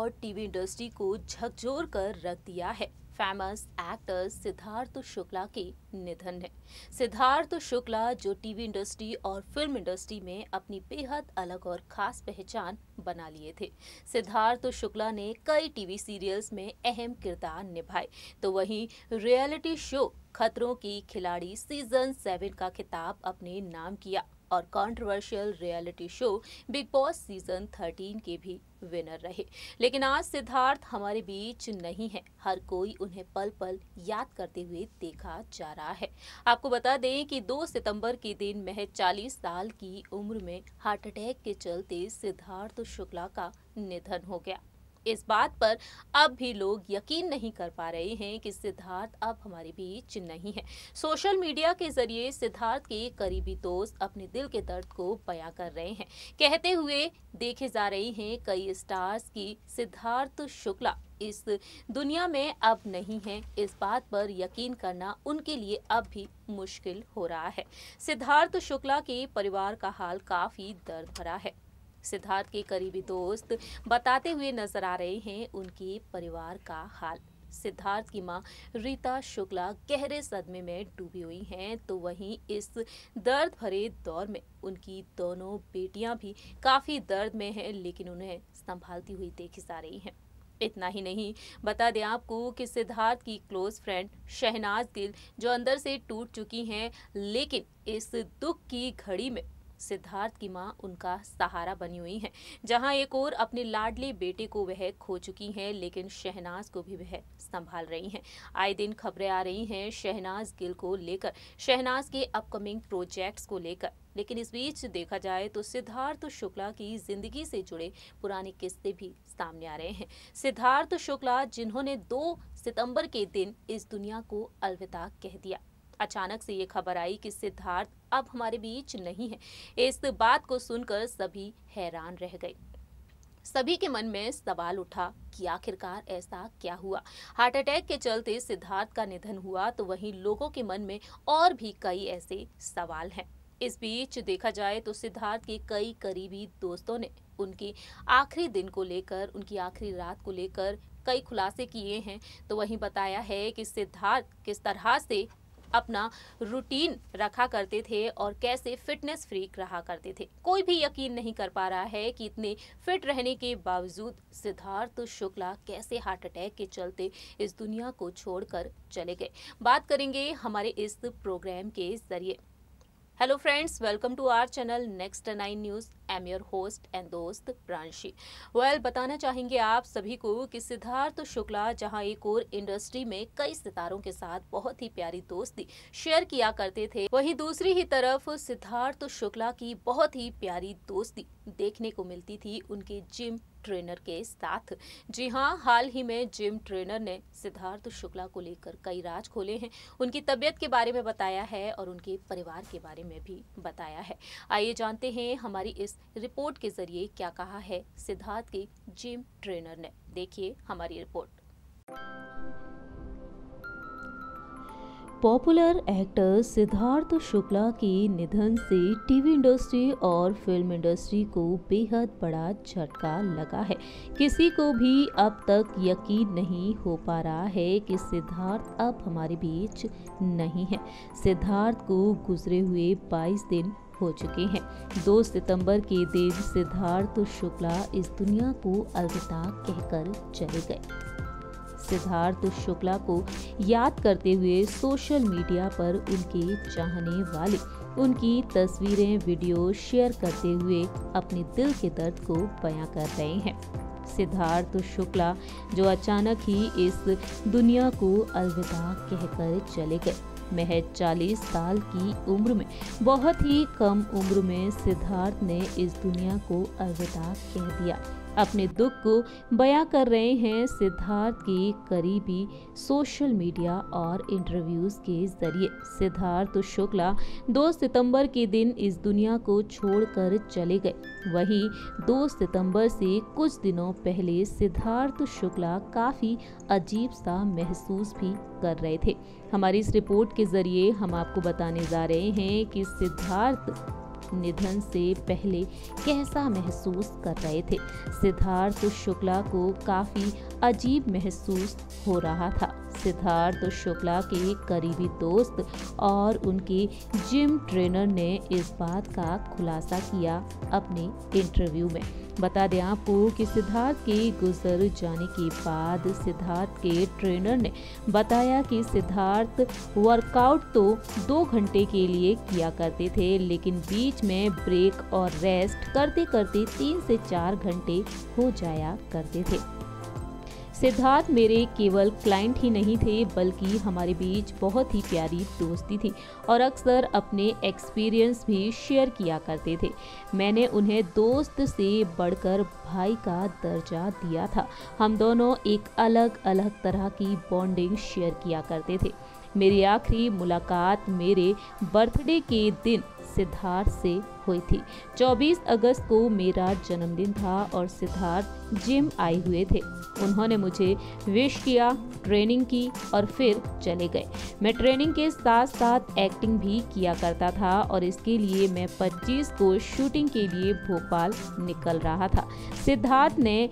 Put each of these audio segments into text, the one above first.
और TV industry को झकझोर कर रख दिया है। फेमस एक्टर सिद्धार्थ शुक्ला के निधन है। सिद्धार्थ शुक्ला जो टीवी इंडस्ट्री और फिल्म इंडस्ट्री में अपनी बेहद अलग और खास पहचान बना लिए थे। सिद्धार्थ शुक्ला ने कई टीवी सीरियल्स में अहम किरदार निभाए, तो वहीं रियलिटी शो खतरों की खिलाड़ी सीजन 7 का खिताब अपने नाम किया और controversial reality show big boss season 13 के भी विनर रहे। लेकिन आज सिद्धार्थ हमारे बीच नहीं है। हर कोई उन्हें पल पल याद करते हुए देखा जा रहा है। आपको बता दें कि 2 सितंबर के दिन महज 40 साल की उम्र में हार्ट अटैक के चलते सिद्धार्थ शुक्ला का निधन हो गया। इस बात पर अब भी लोग यकीन नहीं कर पा रहे हैं कि सिद्धार्थ अब हमारे बीच नहीं है। सोशल मीडिया के जरिए सिद्धार्थ के करीबी दोस्त अपने दिल के दर्द को बयां कर रहे हैं, कहते हुए देखे जा रहे हैं कई स्टार्स की सिद्धार्थ शुक्ला इस दुनिया में अब नहीं है। इस बात पर यकीन करना उनके लिए अब भी मुश्किल हो रहा है। सिद्धार्थ शुक्ला के परिवार का हाल काफी दर्द भरा है। सिद्धार्थ के करीबी दोस्त बताते हुए नजर आ रहे हैं उनके परिवार का हाल। सिद्धार्थ की मां रीता शुक्ला गहरे सदमे में डूबी हुई हैं, तो वहीं इस दर्द भरे दौर में उनकी दोनों बेटियां भी काफी दर्द में हैं, लेकिन उन्हें संभालती हुई देखी जा रही हैं। इतना ही नहीं, बता दें आपको कि सिद्धार्थ की क्लोज फ्रेंड शहनाज गिल जो अंदर से टूट चुकी हैं, लेकिन इस दुख की घड़ी में सिद्धार्थ की मां उनका सहारा बनी हुई हैं। जहां एक और अपने लाडले बेटे को वह खो चुकी हैं, लेकिन शहनाज को भी वह संभाल रही हैं। आए दिन खबरें आ रही हैं शहनाज गिल को लेकर, शहनाज के अपकमिंग प्रोजेक्ट्स को लेकर। लेकिन इस बीच देखा जाए तो सिद्धार्थ शुक्ला की जिंदगी से जुड़े पुराने किस्से भी सामने आ रहे हैं। सिद्धार्थ शुक्ला जिन्होंने 2 सितंबर के दिन इस दुनिया को अलविदा कह दिया। अचानक से ये खबर आई कि सिद्धार्थ अब हमारे बीच नहीं है। इस बात को सुनकर सभी हैरान रह गए। सभी के मन में सवाल उठा कि आखिरकार ऐसा क्या हुआ। हार्ट अटैक के चलते सिद्धार्थ का निधन हुआ, तो वहीं लोगों के मन में और भी कई ऐसे सवाल हैं। इस बीच देखा जाए तो सिद्धार्थ के कई करीबी दोस्तों ने उनके आखिरी दिन को लेकर, उनकी आखिरी रात को लेकर कई खुलासे किए हैं। तो वहीं बताया है कि सिद्धार्थ किस तरह से अपना रूटीन रखा करते थे और कैसे फिटनेस फ्रीक रहा करते थे। कोई भी यकीन नहीं कर पा रहा है कि इतने फिट रहने के बावजूद सिद्धार्थ शुक्ला कैसे हार्ट अटैक के चलते इस दुनिया को छोड़कर चले गए। बात करेंगे हमारे इस प्रोग्राम के जरिए। Hello friends, welcome to our channel next 9 news. I am your host and दोस्त प्रांशी। बताना चाहेंगे आप सभी को कि सिद्धार्थ शुक्ला जहां एक और इंडस्ट्री में कई सितारों के साथ बहुत ही प्यारी दोस्ती शेयर किया करते थे, वहीं दूसरी ही तरफ सिद्धार्थ शुक्ला की बहुत ही प्यारी दोस्ती देखने को मिलती थी उनके जिम ट्रेनर के साथ। जी हाँ, हाल ही में जिम ट्रेनर ने सिद्धार्थ शुक्ला को लेकर कई राज खोले हैं। उनकी तबीयत के बारे में बताया है और उनके परिवार के बारे में भी बताया है। आइए जानते हैं हमारी इस रिपोर्ट के जरिए क्या कहा है सिद्धार्थ के जिम ट्रेनर ने। देखिए हमारी report. Popular actor Siddharth Shukla के निधन से टीवी इंडस्ट्री और फिल्म इंडस्ट्री को बेहद बड़ा झटका लगा है। किसी को भी अब तक यकीन नहीं हो पा रहा है कि सिद्धार्थ अब हमारे बीच नहीं है। सिद्धार्थ को गुजरे हुए 22 दिन हो चुके हैं। 2 सितंबर के दिन सिद्धार्थ शुक्ला इस दुनिया को अलविदा कहकर चले गए। सिद्धार्थ शुक्ला को याद करते हुए सोशल मीडिया पर उनके चाहने वाले उनकी तस्वीरें, वीडियो शेयर करते हुए अपने दिल के दर्द को बयां कर रहे हैं। सिद्धार्थ शुक्ला जो अचानक ही इस दुनिया को अलविदा कहकर चले गए। महज 40 साल की उम्र में, बहुत ही कम उम्र में सिद्धार्थ ने इस दुनिया को अलविदा कह दिया। अपने दुख को बयां कर रहे हैं सिद्धार्थ के करीबी सोशल मीडिया और इंटरव्यूज के जरिए। सिद्धार्थ शुक्ला 2 सितंबर के दिन इस दुनिया को छोड़कर चले गए। वहीं 2 सितंबर से कुछ दिनों पहले सिद्धार्थ शुक्ला काफी अजीब सा महसूस भी कर रहे थे। हमारी इस रिपोर्ट के जरिए हम आपको बताने जा रहे हैं कि सिद्धार्थ निधन से पहले कैसा महसूस कर रहे थे। सिद्धार्थ शुक्ला को काफी अजीब महसूस हो रहा था। सिद्धार्थ शुक्ला के करीबी दोस्त और उनके जिम ट्रेनर ने इस बात का खुलासा किया अपने इंटरव्यू में। बता दें आपको कि सिद्धार्थ के गुजर जाने के बाद सिद्धार्थ के ट्रेनर ने बताया कि सिद्धार्थ वर्कआउट तो 2 घंटे के लिए किया करते थे, लेकिन बीच में ब्रेक और रेस्ट करते करते 3 से 4 घंटे हो जाया करते थे। सिद्धार्थ मेरे केवल क्लाइंट ही नहीं थे, बल्कि हमारे बीच बहुत ही प्यारी दोस्ती थी और अक्सर अपने एक्सपीरियंस भी शेयर किया करते थे। मैंने उन्हें दोस्त से बढ़कर भाई का दर्जा दिया था। हम दोनों एक अलग अलग तरह की बॉन्डिंग शेयर किया करते थे। मेरी आखिरी मुलाकात मेरे बर्थडे के दिन सिद्धार्थ से हुई थी। 24 अगस्त को मेरा जन्मदिन था और सिद्धार्थ जिम आए हुए थे। उन्होंने मुझे विश किया, ट्रेनिंग की और फिर चले गए। मैं ट्रेनिंग के साथ साथ एक्टिंग भी किया करता था और इसके लिए मैं 25 को शूटिंग के लिए भोपाल निकल रहा था। सिद्धार्थ ने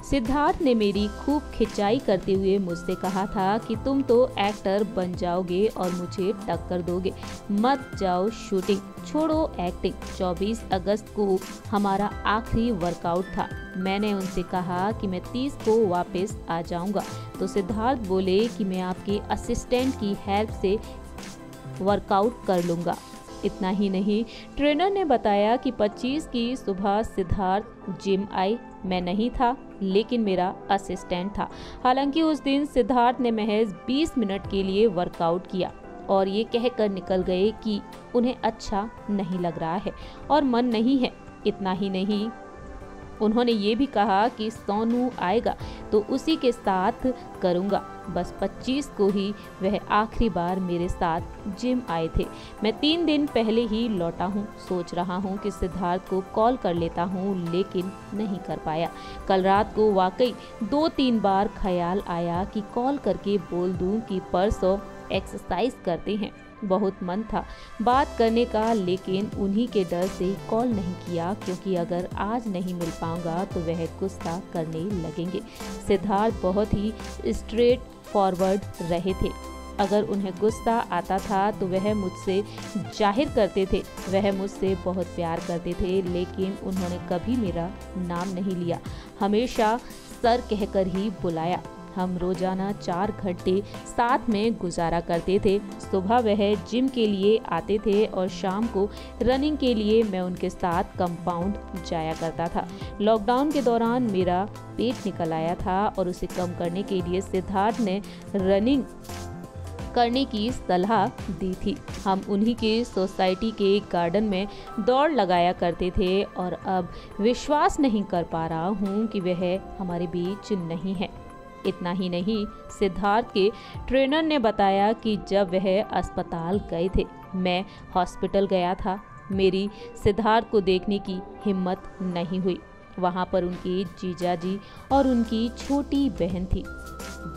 सिद्धार्थ ने मेरी खूब खिंचाई करते हुए मुझसे कहा था कि तुम तो एक्टर बन जाओगे और मुझे टक्कर दोगे, मत जाओ शूटिंग, छोड़ो एक्टिंग। 24 अगस्त को हमारा आखिरी वर्कआउट था। मैंने उनसे कहा कि मैं 30 को वापस आ जाऊंगा, तो सिद्धार्थ बोले कि मैं आपके असिस्टेंट की हेल्प से वर्कआउट कर लूंगा। इतना ही नहीं, ट्रेनर ने बताया कि 25 की सुबह सिद्धार्थ जिम आए। मैं नहीं था, लेकिन मेरा असिस्टेंट था। हालांकि उस दिन सिद्धार्थ ने महज 20 मिनट के लिए वर्कआउट किया और ये कहकर निकल गए कि उन्हें अच्छा नहीं लग रहा है और मन नहीं है। इतना ही नहीं, उन्होंने ये भी कहा कि सोनू आएगा तो उसी के साथ करूंगा। बस 25 को ही वह आखिरी बार मेरे साथ जिम आए थे। मैं 3 दिन पहले ही लौटा हूँ। सोच रहा हूँ कि सिद्धार्थ को कॉल कर लेता हूँ, लेकिन नहीं कर पाया। कल रात को वाकई 2-3 बार ख्याल आया कि कॉल करके बोल दूँ कि परसों एक्सरसाइज करते हैं। बहुत मन था बात करने का, लेकिन उन्हीं के डर से कॉल नहीं किया, क्योंकि अगर आज नहीं मिल पाऊंगा तो वह गुस्सा करने लगेंगे। सिद्धार्थ बहुत ही स्ट्रेट फॉरवर्ड रहे थे। अगर उन्हें गुस्सा आता था तो वह मुझसे जाहिर करते थे। वह मुझसे बहुत प्यार करते थे, लेकिन उन्होंने कभी मेरा नाम नहीं लिया, हमेशा सर कहकर ही बुलाया। हम रोजाना 4 घंटे साथ में गुजारा करते थे। सुबह वह जिम के लिए आते थे और शाम को रनिंग के लिए मैं उनके साथ कंपाउंड जाया करता था। लॉकडाउन के दौरान मेरा पेट निकल आया था और उसे कम करने के लिए सिद्धार्थ ने रनिंग करने की सलाह दी थी। हम उन्हीं के सोसाइटी के गार्डन में दौड़ लगाया करते थे और अब विश्वास नहीं कर पा रहा हूँ कि वह हमारे बीच नहीं है। इतना ही नहीं, सिद्धार्थ के ट्रेनर ने बताया कि जब वह अस्पताल गए थे, मैं हॉस्पिटल गया था। मेरी सिद्धार्थ को देखने की हिम्मत नहीं हुई। वहां पर उनके जीजाजी और उनकी छोटी बहन थी।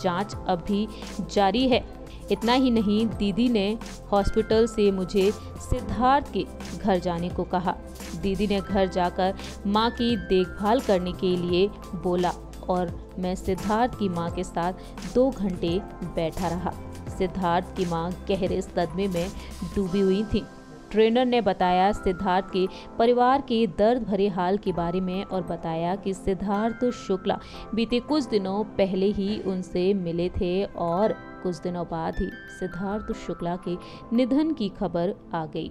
जांच अब भी जारी है। इतना ही नहीं, दीदी ने हॉस्पिटल से मुझे सिद्धार्थ के घर जाने को कहा। दीदी ने घर जाकर माँ की देखभाल करने के लिए बोला और मैं सिद्धार्थ की मां के साथ 2 घंटे बैठा रहा। सिद्धार्थ की मां गहरे सदमे में डूबी हुई थी। ट्रेनर ने बताया सिद्धार्थ के परिवार के दर्द भरे हाल के बारे में और बताया कि सिद्धार्थ शुक्ला बीते कुछ दिनों पहले ही उनसे मिले थे और कुछ दिनों बाद ही सिद्धार्थ शुक्ला के निधन की खबर आ गई।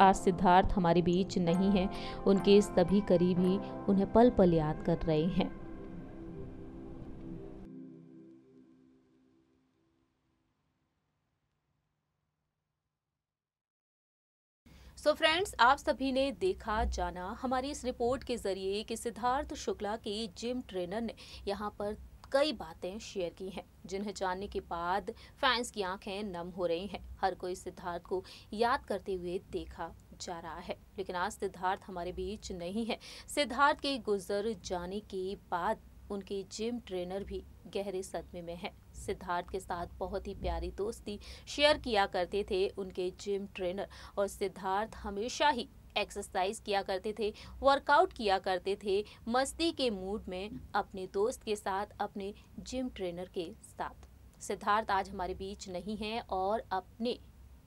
आज सिद्धार्थ हमारे बीच नहीं है। उनके सभी करीबी उन्हें पल पल याद कर रहे हैं। सो फ्रेंड्स, आप सभी ने देखा जाना हमारी इस रिपोर्ट के जरिए कि सिद्धार्थ शुक्ला के जिम ट्रेनर ने यहाँ पर कई बातें शेयर की हैं, जिन्हें जानने के बाद फैंस की आंखें नम हो रही हैं। हर कोई सिद्धार्थ को याद करते हुए देखा जा रहा है, लेकिन आज सिद्धार्थ हमारे बीच नहीं है। सिद्धार्थ के गुजर जाने के बाद उनके जिम ट्रेनर भी गहरे सदमे में है। सिद्धार्थ के साथ बहुत ही प्यारी दोस्ती शेयर किया करते थे उनके जिम ट्रेनर, और सिद्धार्थ हमेशा ही एक्सरसाइज किया करते थे, वर्कआउट किया करते थे, मस्ती के मूड में अपने दोस्त के साथ, अपने जिम ट्रेनर के साथ। सिद्धार्थ आज हमारे बीच नहीं है और अपने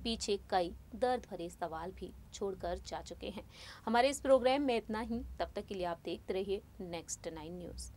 पीछे कई दर्द भरे सवाल भी छोड़कर जा चुके हैं। हमारे इस प्रोग्राम में इतना ही। तब तक के लिए आप देखते रहिए नेक्स्ट 9 न्यूज़।